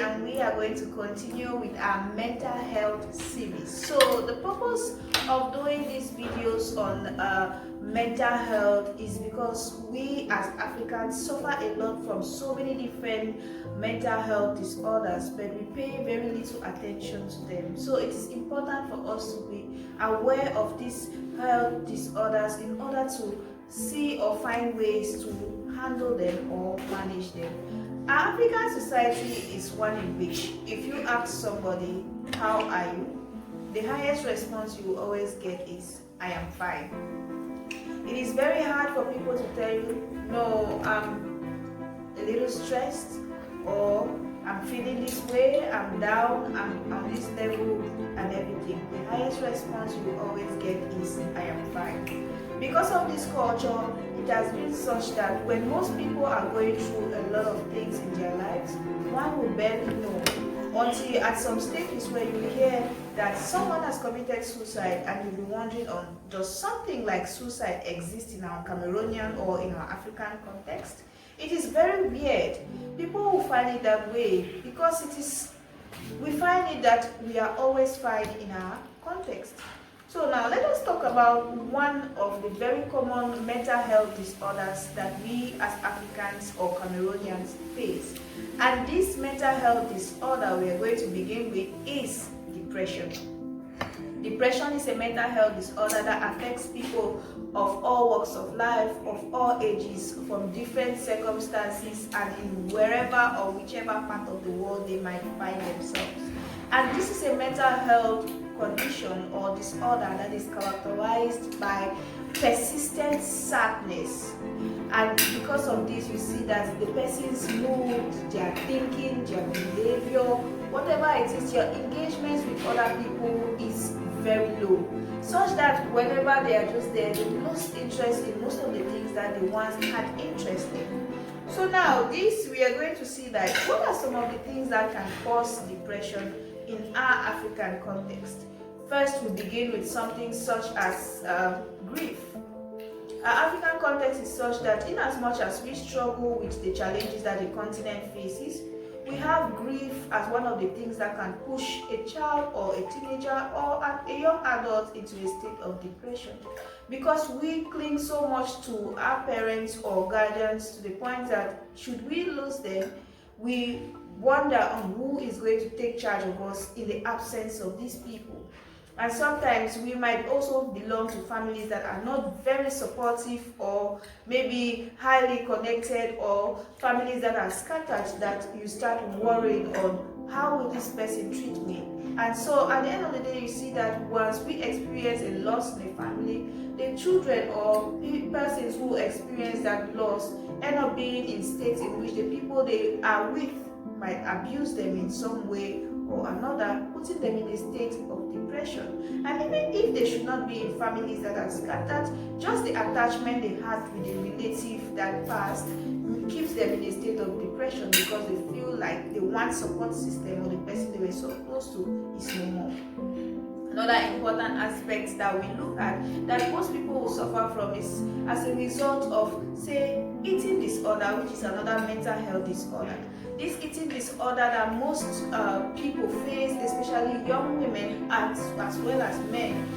and we are going to continue with our mental health series. So the purpose of doing these videos on mental health is because we as Africans suffer a lot from so many different mental health disorders, but we pay very little attention to them. So it is important for us to be aware of these health disorders in order to see or find ways to handle them or manage them. Our African society is one in which if you ask somebody, how are you? The highest response you will always get is, I am fine. It is very hard for people to tell you, no, I'm a little stressed, or I'm feeling this way, I'm down, I'm on this level and everything. The highest response you will always get is, I am fine. Because of this culture, it has been such that when most people are going through a lot of things in their lives, one will barely know until at some stages where you hear that someone has committed suicide and you'll be wondering, does something like suicide exist in our Cameroonian or in our African context? It is very weird. People will find it that way because we find it that we are always fine in our context. So now let us talk about one of the very common mental health disorders that we as Africans or Cameroonians face. And this mental health disorder we are going to begin with is depression. Depression is a mental health disorder that affects people of all walks of life, of all ages, from different circumstances and in wherever or whichever part of the world they might find themselves. And this is a mental health condition or disorder that is characterized by persistent sadness, and because of this you see that the person's mood, their thinking, their behavior, whatever it is, their engagements with other people is very low, such that whenever they are just there, they lose interest in most of the things that they once had interest in. So now we are going to see that what are some of the things that can cause depression in our African context. First, we begin with something such as grief. Our African context is such that in as much as we struggle with the challenges that the continent faces, we have grief as one of the things that can push a child or a teenager or a young adult into a state of depression, because we cling so much to our parents or guardians to the point that should we lose them, we wonder on who is going to take charge of us in the absence of these people. And sometimes we might also belong to families that are not very supportive or maybe highly connected, or families that are scattered, that you start worrying on how will this person treat me. And so at the end of the day, you see that once we experience a loss in a family, the children or persons who experience that loss end up being in states in which the people they are with might abuse them in some way or another, putting them in a state of depression. And even if they should not be in families that are scattered, just the attachment they had with a relative that passed keeps them in a state of depression, because they feel like the one support system or the person they were so close to is no more. Another important aspect that we look at that most people will suffer from is as a result of, say, eating disorder, which is another mental health disorder. This eating disorder that most people face, especially young women as well as men,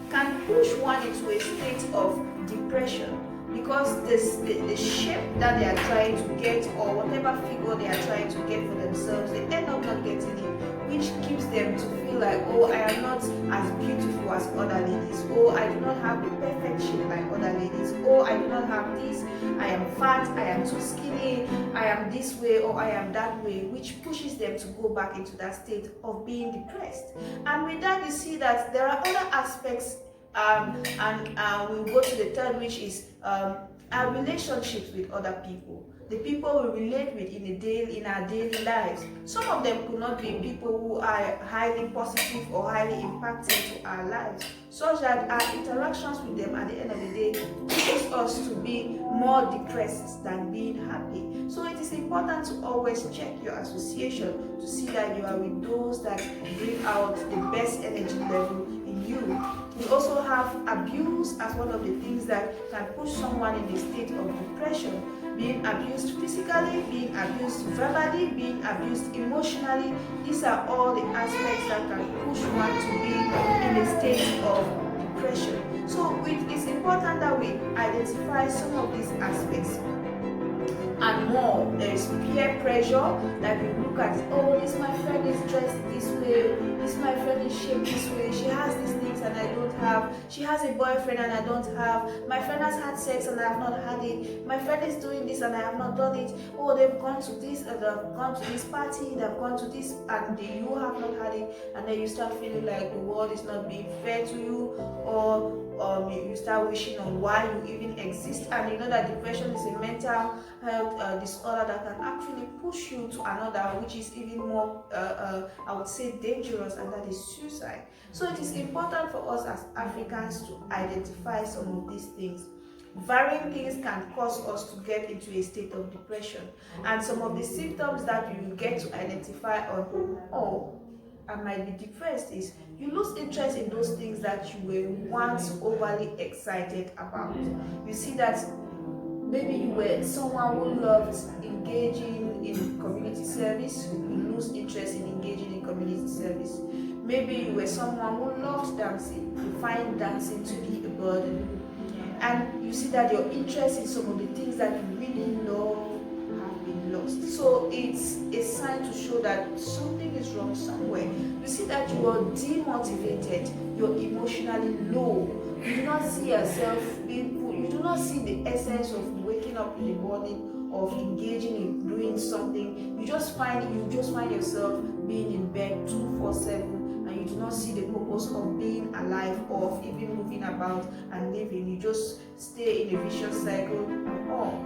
can push one into a state of depression, because the shape that they are trying to get, or whatever figure they are trying to get for themselves, they end up not getting it, which keeps them to feel like, oh, I am not as beautiful as other ladies, oh, I do not have the perfect shape like other ladies, oh, I do not have this, I am fat, I am too skinny, I am this way or I am that way, which pushes them to go back into that state of being depressed. And with that, you see that there are other aspects, we'll go to the third, which is our relationships with other people. The people we relate with in our daily lives. Some of them could not be people who are highly positive or highly impactful to our lives, such that our interactions with them at the end of the day pushes us to be more depressed than being happy. So it is important to always check your association to see that you are with those that bring out the best energy level in you. We also have abuse as one of the things that can push someone in a state of depression. Being abused physically, being abused verbally, being abused emotionally. These are all the aspects that can push one to be in a state of depression. So it's important that we identify some of these aspects and more. There is peer pressure, that we look at, oh, this my friend is dressed this way, this my friend is shaped this way, she has these things and I don't have, she has a boyfriend and I don't have, my friend has had sex and I have not had it, my friend is doing this and I have not done it, oh, they've gone to this and they've gone to this party, they've gone to this and you have not had it, and then you start feeling like the world is not being fair to you, or you start wishing on why you even exist. And you know that depression is a mental health disorder that can actually push you to another, which is even more I would say dangerous, and that is suicide. So it is important for us as Africans to identify some of these things. Varying things can cause us to get into a state of depression, and some of the symptoms that you get to identify on, oh, I might be depressed, is you lose interest in those things that you were once overly excited about. You see that maybe you were someone who loved engaging in community service, you lose interest in engaging in community service. Maybe you were someone who loved dancing, you find dancing to be a burden. And you see that your interest in some of the things that you really love have been lost. So it's a sign to show that something is wrong somewhere. You see that you are demotivated, you're emotionally low. You do not see yourself being put, you do not see the essence of waking up in the morning, of engaging in doing something. You just find yourself being in bed 24/7. You do not see the purpose of being alive or of even moving about and living. You just stay in a vicious cycle and all.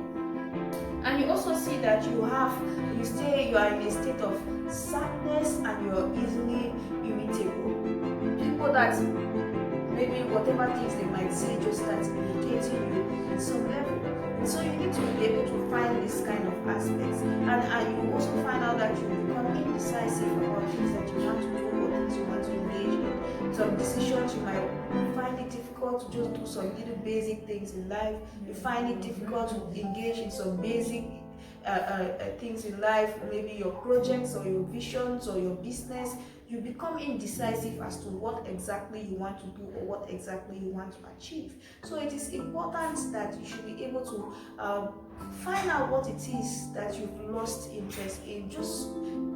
And you also see that you are in a state of sadness and you're easily irritable. People that maybe whatever things they might say just start irritating you in some level. And so you need to be able to find this kind of aspects. And you also find out that you become indecisive about things that you want to do or things you want to engage in. Some decisions you might find it difficult to just do some little basic things in life. You find it difficult to engage in some basic things in life, maybe your projects or your visions or your business. You become indecisive as to what exactly you want to do or what exactly you want to achieve. So it is important that you should be able to find out what it is that you've lost interest in. Just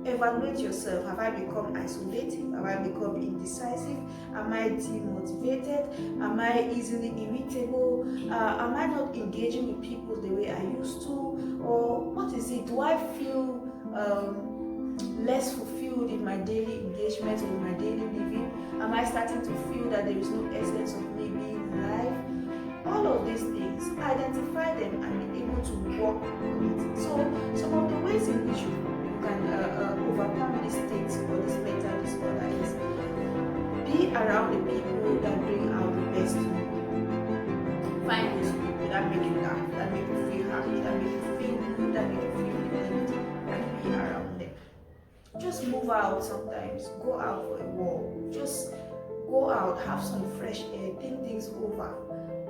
evaluate yourself. Have I become isolated? Have I become indecisive? Am I demotivated? Am I easily irritable? Am I not engaging with people the way I used to? Or what is it? Do I feel less fulfilled in my daily engagement or in my daily living? Am I starting to feel that there is no essence of me being alive? All of these things, identify them and be able to work on it. So some of the ways in which you can overcome this state or this mental disorder is be around the people that bring out the best in you. Find those people that make you laugh, that make you feel happy, that make you feel good, that make you feel relieved, and be around them. Just move out sometimes, go out for a walk, just go out, have some fresh air, think things over,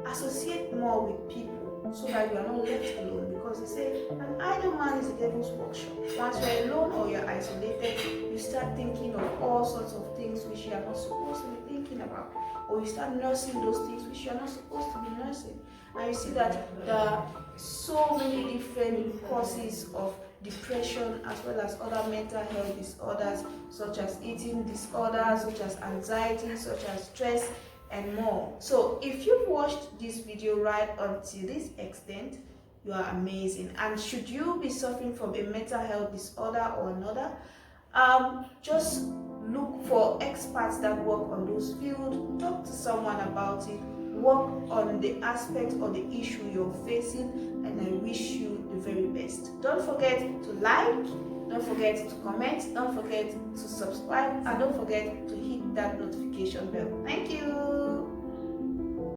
associate more with people so that you are not left alone, because they say an idle man is the devil's workshop. Once you're alone or you're isolated, you start thinking of all sorts of things which you are not supposed to be thinking about, or you start nursing those things which you are not supposed to be nursing. And you see that there are so many different causes of depression as well as other mental health disorders, such as eating disorders, such as anxiety, such as stress, and more. So if you've watched this video right until this extent, you are amazing. And should you be suffering from a mental health disorder or another, just look for experts that work on those fields, talk to someone about it, work on the aspect or the issue you're facing, and I wish you the very best. Don't forget to like, don't forget to comment, don't forget to subscribe, and don't forget to hit that notification bell. Thank you.